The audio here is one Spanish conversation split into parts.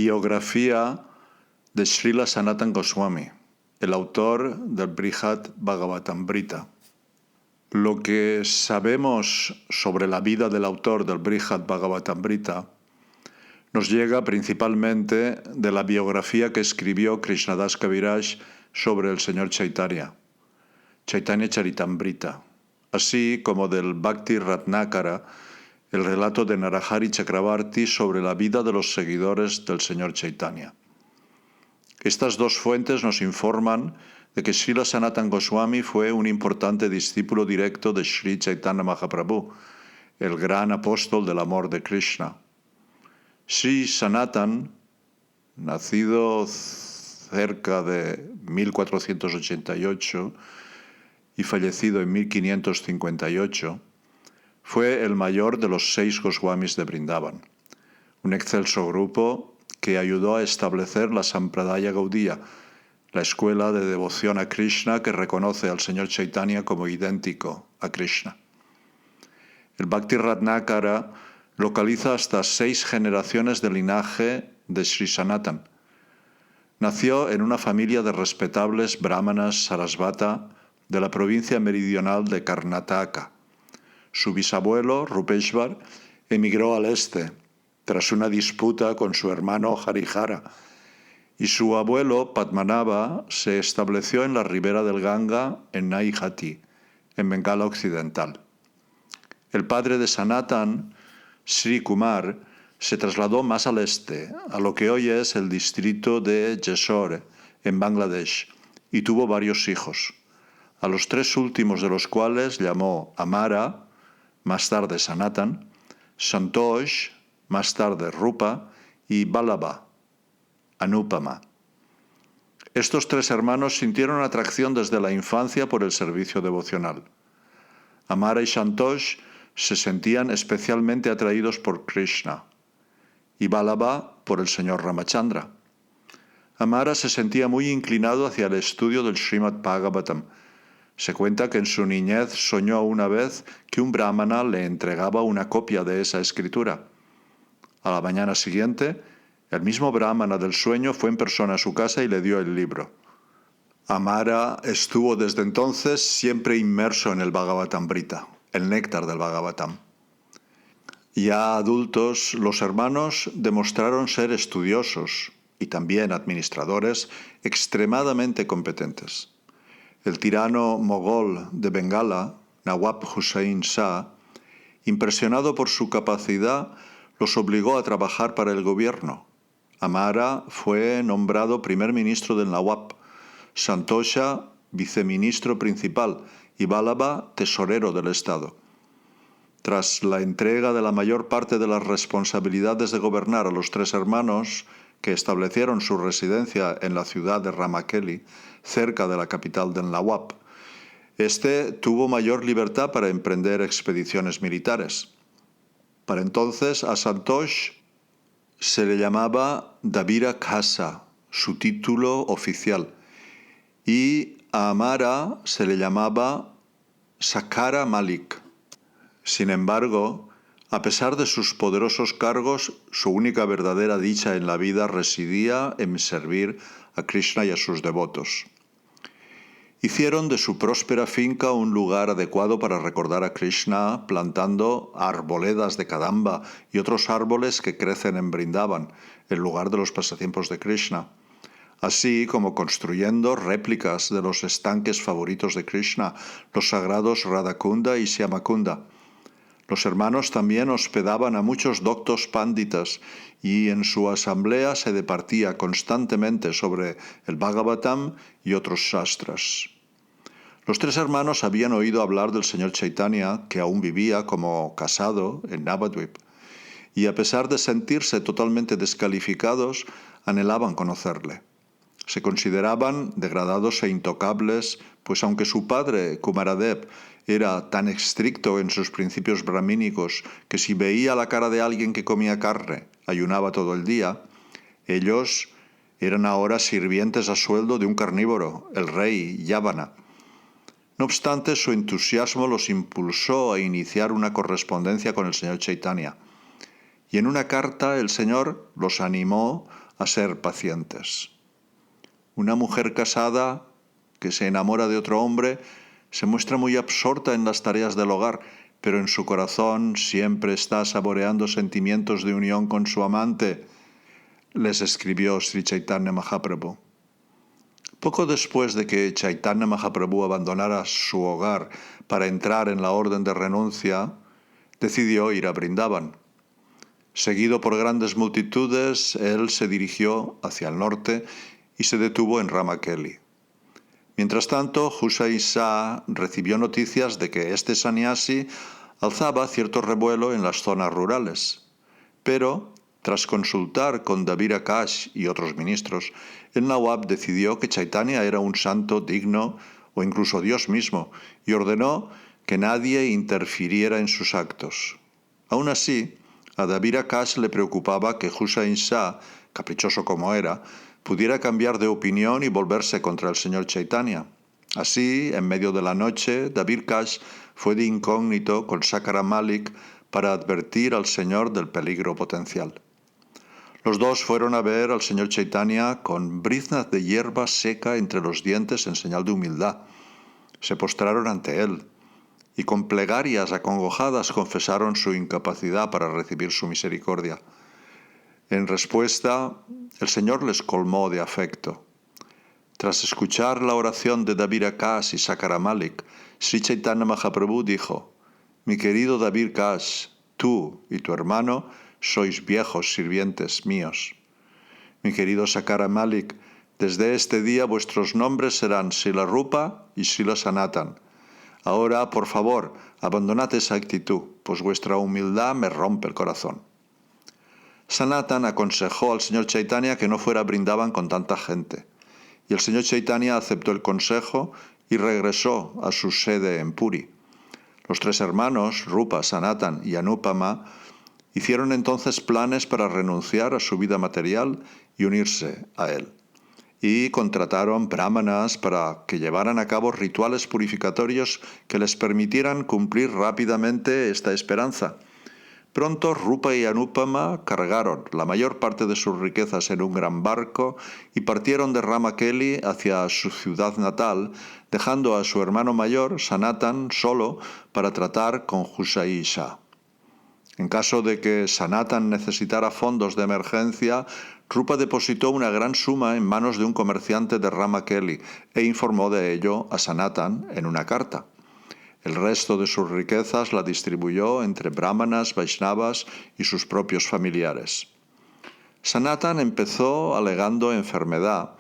Biografía de Srila Sanatana Goswami, el autor del Brihad Bhagavatamrita. Lo que sabemos sobre la vida del autor del Brihad Bhagavatamrita nos llega principalmente de la biografía que escribió Krishnadas Kaviraj sobre el señor Chaitanya, Chaitanya Charitamrita, así como del Bhakti Ratnakara, el relato de Narahari Chakravarti sobre la vida de los seguidores del señor Chaitanya. Estas dos fuentes nos informan de que Srila Sanatana Goswami fue un importante discípulo directo de Sri Chaitanya Mahaprabhu, el gran apóstol del amor de Krishna. Sri Sanatana, nacido cerca de 1488 y fallecido en 1558, fue el mayor de los 6 Goswamis de Vrindavan, un excelso grupo que ayudó a establecer la Sampradaya Gaudiya, la escuela de devoción a Krishna que reconoce al señor Chaitanya como idéntico a Krishna. El Bhakti Ratnakara localiza hasta 6 generaciones de linaje de Sri Sanatana. Nació en una familia de respetables brahmanas sarasvata de la provincia meridional de Karnataka. Su bisabuelo, Rupeshvar, emigró al este tras una disputa con su hermano Harihara, y su abuelo, Padmanabha, se estableció en la ribera del Ganga, en Naihati, en Bengala Occidental. El padre de Sanatana, Sri Kumar, se trasladó más al este, a lo que hoy es el distrito de Jessore, en Bangladesh, y tuvo varios hijos, a los 3 últimos de los cuales llamó Amara, más tarde Sanatana, Santosh, más tarde Rupa, y Vallabha, Anupama. Estos 3 hermanos sintieron atracción desde la infancia por el servicio devocional. Amara y Santosh se sentían especialmente atraídos por Krishna y Vallabha por el señor Ramachandra. Amara se sentía muy inclinado hacia el estudio del Srimad Bhagavatam. Se cuenta que en su niñez soñó una vez que un brahmana le entregaba una copia de esa escritura. A la mañana siguiente, el mismo brahmana del sueño fue en persona a su casa y le dio el libro. Amara estuvo desde entonces siempre inmerso en el Bhagavatamrita, el néctar del Bhagavatam. Ya adultos, los hermanos demostraron ser estudiosos y también administradores extremadamente competentes. El tirano mogol de Bengala, Nawab Hussain Shah, impresionado por su capacidad, los obligó a trabajar para el gobierno. Amara fue nombrado primer ministro del Nawab, Santosha viceministro principal y Vallabha tesorero del Estado. Tras la entrega de la mayor parte de las responsabilidades de gobernar a los 3 hermanos, que establecieron su residencia en la ciudad de Ramakeli, cerca de la capital del Nawab, este tuvo mayor libertad para emprender expediciones militares. Para entonces a Santosh se le llamaba Dabira Khasa, su título oficial, y a Amara se le llamaba Sakara Malik. Sin embargo, a pesar de sus poderosos cargos, su única verdadera dicha en la vida residía en servir a Krishna y a sus devotos. Hicieron de su próspera finca un lugar adecuado para recordar a Krishna, plantando arboledas de Kadamba y otros árboles que crecen en Vrindavan, el lugar de los pasatiempos de Krishna, así como construyendo réplicas de los estanques favoritos de Krishna, los sagrados Radhakunda y Shyamakunda. Los hermanos también hospedaban a muchos doctos pánditas y en su asamblea se departía constantemente sobre el Bhagavatam y otros shastras. Los 3 hermanos habían oído hablar del señor Chaitanya, que aún vivía como casado en Navadvip, y a pesar de sentirse totalmente descalificados, anhelaban conocerle. Se consideraban degradados e intocables, pues aunque su padre, Kumaradev, era tan estricto en sus principios brahmínicos que si veía la cara de alguien que comía carne, ayunaba todo el día, ellos eran ahora sirvientes a sueldo de un carnívoro, el rey Yavana. No obstante, su entusiasmo los impulsó a iniciar una correspondencia con el señor Chaitanya, y en una carta el Señor los animó a ser pacientes. Una mujer casada que se enamora de otro hombre se muestra muy absorta en las tareas del hogar, pero en su corazón siempre está saboreando sentimientos de unión con su amante, les escribió Sri Chaitanya Mahaprabhu. Poco después de que Chaitanya Mahaprabhu abandonara su hogar para entrar en la orden de renuncia, decidió ir a Brindavan. Seguido por grandes multitudes, él se dirigió hacia el norte y se detuvo en Ramakeli. Mientras tanto, Hussain Shah recibió noticias de que este sannyasi alzaba cierto revuelo en las zonas rurales. Pero, tras consultar con Dabir Akash y otros ministros, el Nawab decidió que Chaitanya era un santo digno o incluso Dios mismo y ordenó que nadie interfiriera en sus actos. Aún así, a Dabir Akash le preocupaba que Hussain Shah, caprichoso como era, pudiera cambiar de opinión y volverse contra el señor Chaitanya. Así, en medio de la noche, Dabir Akash fue de incógnito con Sakara Malik para advertir al señor del peligro potencial. Los dos fueron a ver al señor Chaitanya con briznas de hierba seca entre los dientes en señal de humildad. Se postraron ante él y con plegarias acongojadas confesaron su incapacidad para recibir su misericordia. En respuesta, el Señor les colmó de afecto. Tras escuchar la oración de Dabir Akash y Sakara Malik, Sri Chaitanya Mahaprabhu dijo: «Mi querido Dabir Akash, tú y tu hermano sois viejos sirvientes míos. Mi querido Sakara Malik, desde este día vuestros nombres serán Srila Rupa y Srila Sanatan. Ahora, por favor, abandonad esa actitud, pues vuestra humildad me rompe el corazón». Sanatan aconsejó al señor Chaitanya que no fuera a Brindavan con tanta gente, y el señor Chaitanya aceptó el consejo y regresó a su sede en Puri. Los tres hermanos, Rupa, Sanatan y Anupama, hicieron entonces planes para renunciar a su vida material y unirse a él, y contrataron brahmanas para que llevaran a cabo rituales purificatorios que les permitieran cumplir rápidamente esta esperanza. Pronto Rupa y Anupama cargaron la mayor parte de sus riquezas en un gran barco y partieron de Ramakeli hacia su ciudad natal, dejando a su hermano mayor, Sanatan, solo para tratar con Hussain Shah. En caso de que Sanatan necesitara fondos de emergencia, Rupa depositó una gran suma en manos de un comerciante de Ramakeli e informó de ello a Sanatan en una carta. El resto de sus riquezas la distribuyó entre brahmanas, vaishnavas y sus propios familiares. Sanatan empezó alegando enfermedad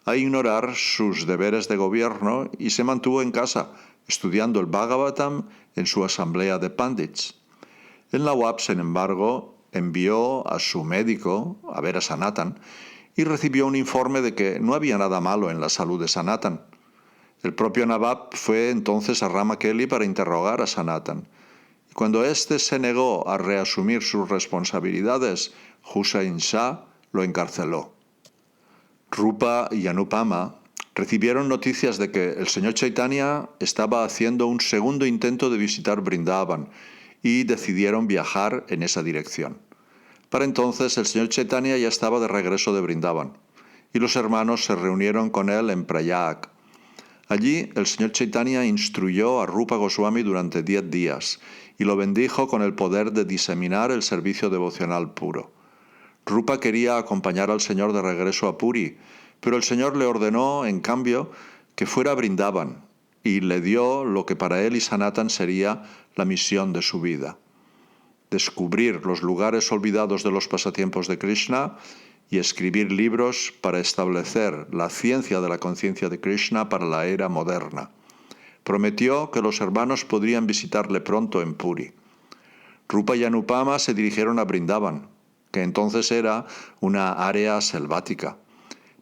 a ignorar sus deberes de gobierno y se mantuvo en casa, estudiando el Bhagavatam en su asamblea de pandits. El Nawab, sin embargo, envió a su médico a ver a Sanatan y recibió un informe de que no había nada malo en la salud de Sanatan. El propio Nawab fue entonces a Ramakeli para interrogar a Sanatan. Y cuando éste se negó a reasumir sus responsabilidades, Hussain Shah lo encarceló. Rupa y Anupama recibieron noticias de que el señor Chaitanya estaba haciendo un segundo intento de visitar Brindavan y decidieron viajar en esa dirección. Para entonces el señor Chaitanya ya estaba de regreso de Brindavan y los hermanos se reunieron con él en Prayag. Allí el señor Chaitanya instruyó a Rupa Goswami durante 10 días y lo bendijo con el poder de diseminar el servicio devocional puro. Rupa quería acompañar al señor de regreso a Puri, pero el señor le ordenó, en cambio, que fuera a Brindavan y le dio lo que para él y Sanatan sería la misión de su vida: descubrir los lugares olvidados de los pasatiempos de Krishna y escribir libros para establecer la ciencia de la conciencia de Krishna para la era moderna. Prometió que los hermanos podrían visitarle pronto en Puri. Rupa y Anupama se dirigieron a Brindavan, que entonces era una área selvática.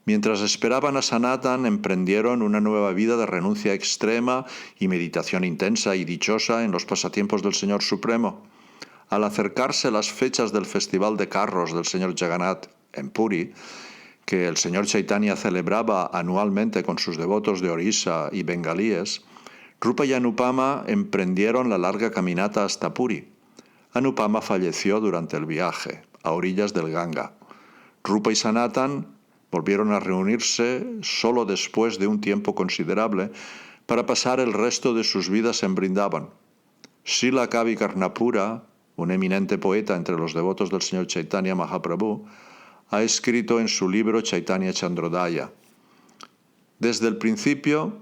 Mientras esperaban a Sanatan, emprendieron una nueva vida de renuncia extrema y meditación intensa y dichosa en los pasatiempos del Señor Supremo. Al acercarse las fechas del festival de carros del señor Jagannath en Puri, que el señor Chaitanya celebraba anualmente con sus devotos de Orissa y bengalíes, Rupa y Anupama emprendieron la larga caminata hasta Puri. Anupama falleció durante el viaje, a orillas del Ganga. Rupa y Sanatan volvieron a reunirse solo después de un tiempo considerable para pasar el resto de sus vidas en Vrindavan. Srila Kavi Karnapura, un eminente poeta entre los devotos del Señor Chaitanya Mahaprabhu, ha escrito en su libro Chaitanya Chandrodaya: desde el principio,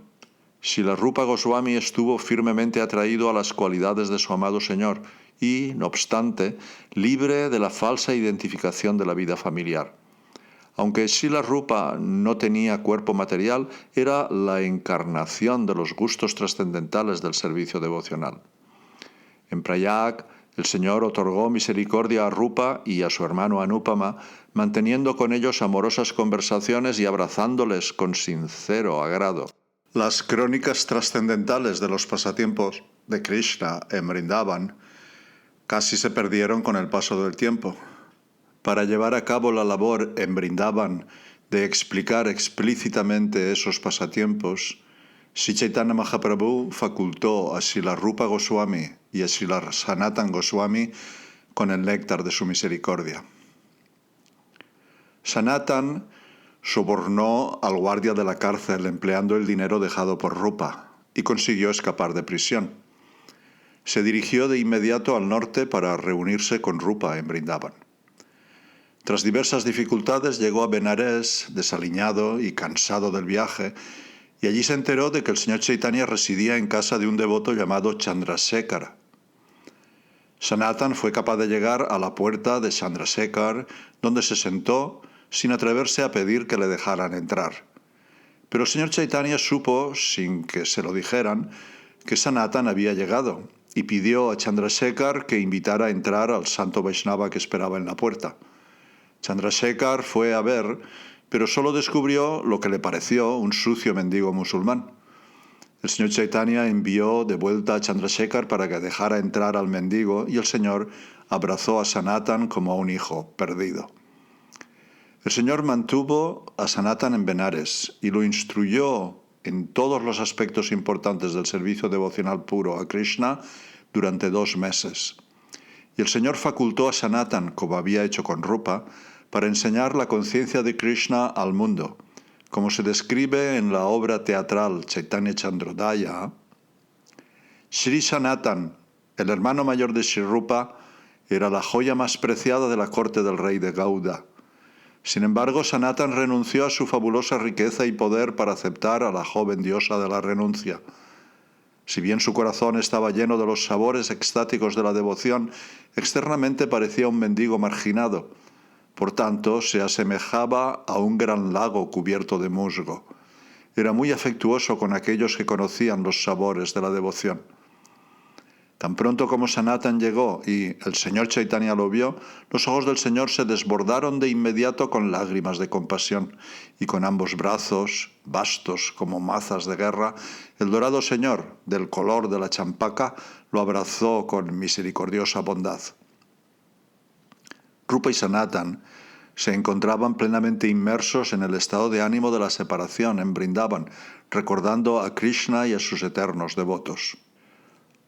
Srila Rupa Goswami estuvo firmemente atraído a las cualidades de su amado Señor y, no obstante, libre de la falsa identificación de la vida familiar. Aunque Srila Rupa no tenía cuerpo material, era la encarnación de los gustos trascendentales del servicio devocional. En Prayag, el Señor otorgó misericordia a Rupa y a su hermano Anupama, manteniendo con ellos amorosas conversaciones y abrazándoles con sincero agrado. Las crónicas trascendentales de los pasatiempos de Krishna en Vrindavan casi se perdieron con el paso del tiempo. Para llevar a cabo la labor en Vrindavan de explicar explícitamente esos pasatiempos, Sri Chaitanya Mahaprabhu facultó a Srila Rupa Goswami y a Srila Sanatan Goswami con el néctar de su misericordia. Sanatan sobornó al guardia de la cárcel empleando el dinero dejado por Rupa y consiguió escapar de prisión. Se dirigió de inmediato al norte para reunirse con Rupa en Vrindavan. Tras diversas dificultades llegó a Benares, desaliñado y cansado del viaje, y allí se enteró de que el señor Chaitanya residía en casa de un devoto llamado Chandrasekhar. Sanatan fue capaz de llegar a la puerta de Chandrasekhar, donde se sentó sin atreverse a pedir que le dejaran entrar. Pero el señor Chaitanya supo, sin que se lo dijeran, que Sanatan había llegado y pidió a Chandrasekhar que invitara a entrar al santo Vaishnava que esperaba en la puerta. Chandrasekhar fue a ver, pero solo descubrió lo que le pareció un sucio mendigo musulmán. El señor Chaitanya envió de vuelta a Chandrasekhar para que dejara entrar al mendigo y el señor abrazó a Sanatan como a un hijo perdido. El señor mantuvo a Sanatan en Benares y lo instruyó en todos los aspectos importantes del servicio devocional puro a Krishna durante 2 meses. Y el señor facultó a Sanatan, como había hecho con Rupa, para enseñar la conciencia de Krishna al mundo. Como se describe en la obra teatral Chaitanya Chandrodaya, Sri Sanatan, el hermano mayor de Sri Rupa, era la joya más preciada de la corte del rey de Gauda. Sin embargo, Sanatan renunció a su fabulosa riqueza y poder para aceptar a la joven diosa de la renuncia. Si bien su corazón estaba lleno de los sabores extáticos de la devoción, externamente parecía un mendigo marginado. Por tanto, se asemejaba a un gran lago cubierto de musgo. Era muy afectuoso con aquellos que conocían los sabores de la devoción. Tan pronto como Sanatan llegó y el señor Chaitanya lo vio, los ojos del señor se desbordaron de inmediato con lágrimas de compasión, y con ambos brazos, vastos como mazas de guerra, el dorado señor, del color de la champaca, lo abrazó con misericordiosa bondad. Rupa y Sanatan se encontraban plenamente inmersos en el estado de ánimo de la separación en Vrindavan, recordando a Krishna y a sus eternos devotos.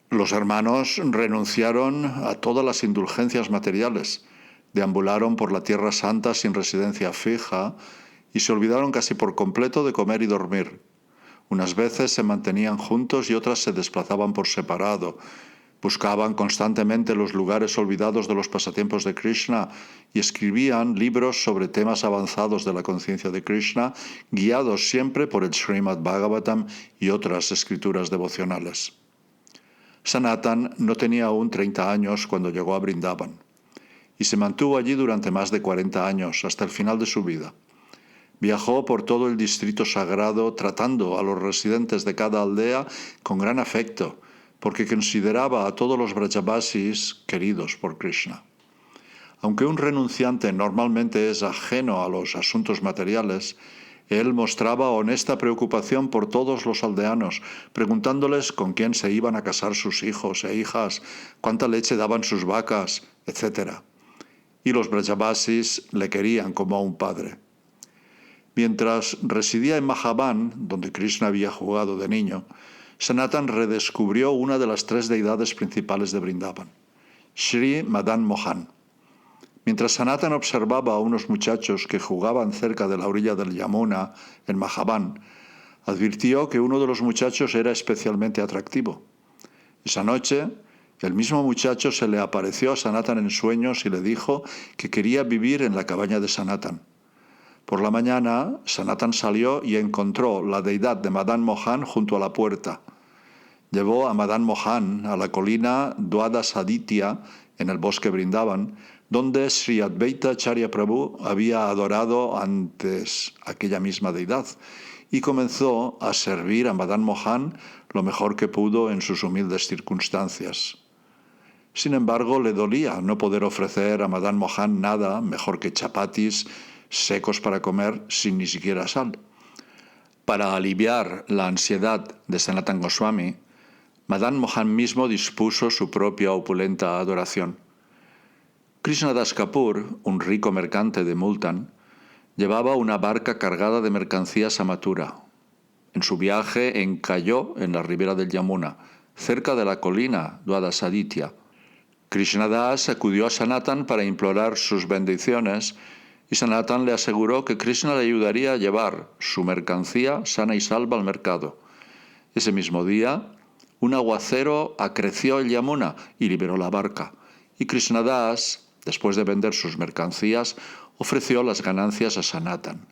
Los hermanos renunciaron a todas las indulgencias materiales, deambularon por la Tierra Santa sin residencia fija y se olvidaron casi por completo de comer y dormir. Unas veces se mantenían juntos y otras se desplazaban por separado. Buscaban constantemente los lugares olvidados de los pasatiempos de Krishna y escribían libros sobre temas avanzados de la conciencia de Krishna, guiados siempre por el Srimad Bhagavatam y otras escrituras devocionales. Sanatan no tenía aún 30 años cuando llegó a Vrindavan y se mantuvo allí durante más de 40 años, hasta el final de su vida. Viajó por todo el distrito sagrado tratando a los residentes de cada aldea con gran afecto, porque consideraba a todos los Brajavasis queridos por Krishna. Aunque un renunciante normalmente es ajeno a los asuntos materiales, él mostraba honesta preocupación por todos los aldeanos, preguntándoles con quién se iban a casar sus hijos e hijas, cuánta leche daban sus vacas, etc. Y los Brajavasis le querían como a un padre. Mientras residía en Mahaban, donde Krishna había jugado de niño, Sanatan redescubrió una de las 3 deidades principales de Vrindavan. Sri Madan Mohan. Mientras Sanatan observaba a unos muchachos que jugaban cerca de la orilla del Yamuna, en Mahaban, advirtió que uno de los muchachos era especialmente atractivo. Esa noche, el mismo muchacho se le apareció a Sanatan en sueños y le dijo que quería vivir en la cabaña de Sanatan. Por la mañana, Sanatan salió y encontró la deidad de Madan Mohan junto a la puerta. Llevó a Madan Mohan a la colina Dwadasaditya en el bosque Brindavan, donde Sri Advaita Acharya Prabhu había adorado antes aquella misma deidad, y comenzó a servir a Madan Mohan lo mejor que pudo en sus humildes circunstancias. Sin embargo, le dolía no poder ofrecer a Madan Mohan nada mejor que chapatis secos para comer sin ni siquiera sal. Para aliviar la ansiedad de Sanatan Goswami, Madan Mohan mismo dispuso su propia opulenta adoración. Krishnadas Kapoor, un rico mercante de Multan, llevaba una barca cargada de mercancías a Mathura. En su viaje encalló en la ribera del Yamuna, cerca de la colina Dwadasaditya. Krishnadas acudió a Sanatan para implorar sus bendiciones y Sanatan le aseguró que Krishna le ayudaría a llevar su mercancía sana y salva al mercado. Ese mismo día, un aguacero acreció el Yamuna y liberó la barca, y Krishnadas, después de vender sus mercancías, ofreció las ganancias a Sanatan.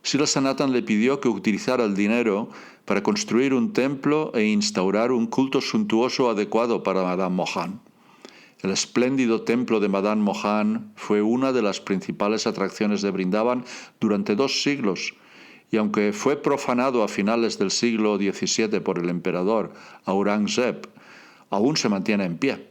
Srila Sanatan le pidió que utilizara el dinero para construir un templo e instaurar un culto suntuoso adecuado para Madan Mohan. El espléndido templo de Madan Mohan fue una de las principales atracciones de Brindavan durante 2 siglos, y aunque fue profanado a finales del siglo XVII por el emperador Aurangzeb, aún se mantiene en pie.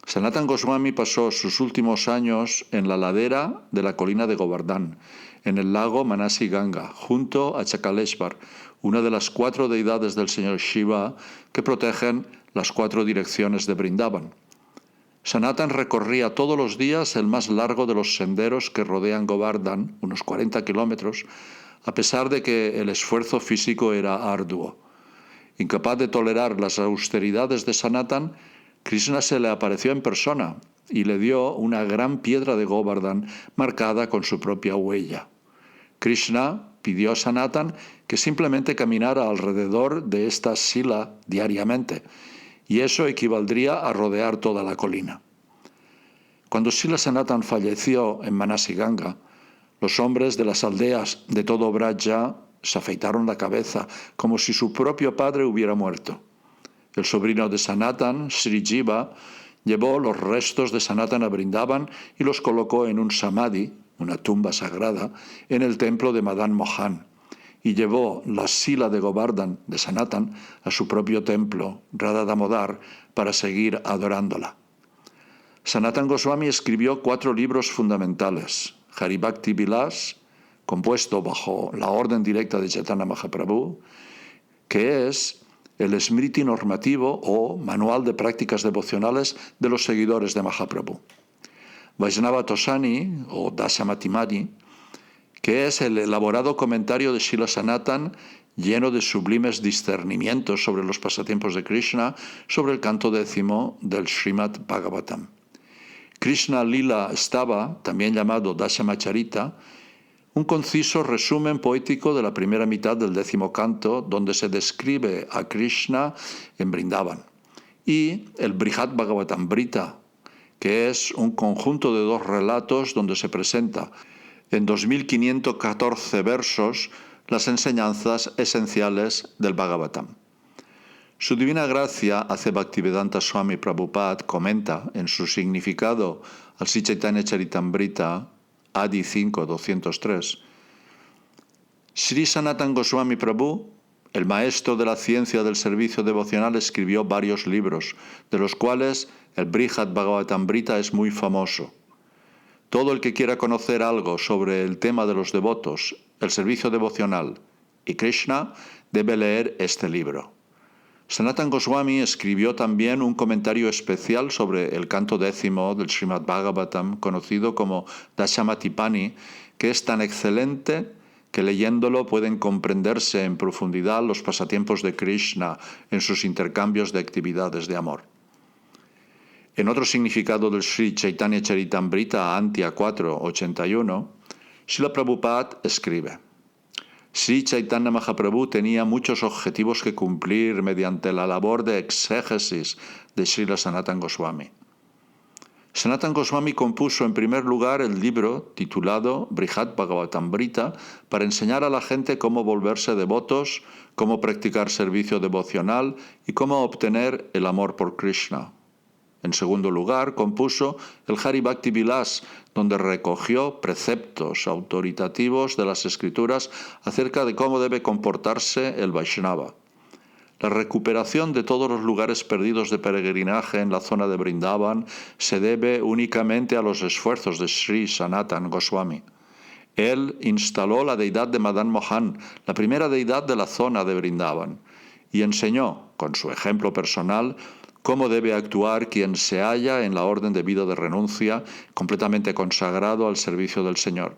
Sanatan Goswami pasó sus últimos años en la ladera de la colina de Govardhan, en el lago Manasi Ganga, junto a Chakaleshvar, una de las 4 deidades del señor Shiva que protegen las 4 direcciones de Brindavan. Sanatan recorría todos los días el más largo de los senderos que rodean Govardhan, unos 40 kilómetros, a pesar de que el esfuerzo físico era arduo. Incapaz de tolerar las austeridades de Sanatan, Krishna se le apareció en persona y le dio una gran piedra de Govardhan marcada con su propia huella. Krishna pidió a Sanatan que simplemente caminara alrededor de esta sila diariamente, y eso equivaldría a rodear toda la colina. Cuando Srila Sanatan falleció en Manasi Ganga, los hombres de las aldeas de todo Braja se afeitaron la cabeza como si su propio padre hubiera muerto. El sobrino de Sanatan, Sri Jiva, llevó los restos de Sanatan a Brindavan y los colocó en un samadhi, una tumba sagrada, en el templo de Madan Mohan, y llevó la sila de Govardhan de Sanatan a su propio templo, Radha Damodar, para seguir adorándola. Sanatan Goswami escribió 4 libros fundamentales: Haribhakti Vilas, compuesto bajo la orden directa de Chaitanya Mahaprabhu, que es el Smriti normativo o manual de prácticas devocionales de los seguidores de Mahaprabhu. Vaishnava Tosani o Dasamatimani, que es el elaborado comentario de Srila Sanatan lleno de sublimes discernimientos sobre los pasatiempos de Krishna, sobre el canto 10º del Srimad Bhagavatam. Krishna Lila Stava, también llamado Dasamacharita, un conciso resumen poético de la primera mitad del 10º canto, donde se describe a Krishna en Brindavan, y el Brihad Bhagavatamrita, que es un conjunto de 2 relatos donde se presenta en 2514 versos las enseñanzas esenciales del Bhagavatam. Su divina gracia, hace Bhaktivedanta Swami Prabhupada, comenta en su significado al Sri Chaitanya Charitamrita, Adi 5, 203. Sri Sanatan Goswami Prabhu, el maestro de la ciencia del servicio devocional, escribió varios libros, de los cuales el Brihad Bhagavatamrita es muy famoso. Todo el que quiera conocer algo sobre el tema de los devotos, el servicio devocional y Krishna, debe leer este libro. Sanatan Goswami escribió también un comentario especial sobre el canto 10º del Srimad Bhagavatam, conocido como Dasamatipani, que es tan excelente que leyéndolo pueden comprenderse en profundidad los pasatiempos de Krishna en sus intercambios de actividades de amor. En otro significado del Sri Chaitanya Charitamrita, Antya 4:81, Srila Prabhupada escribe: Sri Chaitanya Mahaprabhu tenía muchos objetivos que cumplir mediante la labor de exégesis de Srila Sanatana Goswami. Sanatana Goswami compuso en primer lugar el libro titulado Brihad Bhagavatamrita para enseñar a la gente cómo volverse devotos, cómo practicar servicio devocional y cómo obtener el amor por Krishna. En segundo lugar, compuso el Hari Bhakti Vilas, donde recogió preceptos autoritativos de las escrituras acerca de cómo debe comportarse el Vaishnava. La recuperación de todos los lugares perdidos de peregrinaje en la zona de Vrindavan se debe únicamente a los esfuerzos de Sri Sanatana Goswami. Él instaló la deidad de Madan Mohan, la primera deidad de la zona de Vrindavan, y enseñó, con su ejemplo personal, cómo debe actuar quien se halla en la orden de vida de renuncia, completamente consagrado al servicio del Señor.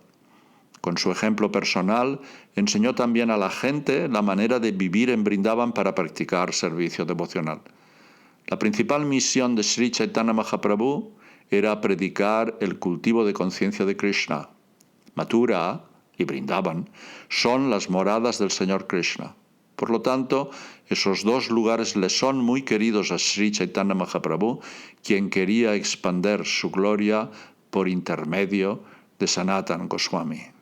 Con su ejemplo personal, enseñó también a la gente la manera de vivir en Vrindavan para practicar servicio devocional. La principal misión de Sri Chaitanya Mahaprabhu era predicar el cultivo de conciencia de Krishna. Mathura y Vrindavan son las moradas del Señor Krishna. Por lo tanto, esos dos lugares le son muy queridos a Sri Chaitanya Mahaprabhu, quien quería expander su gloria por intermedio de Sanatana Goswami.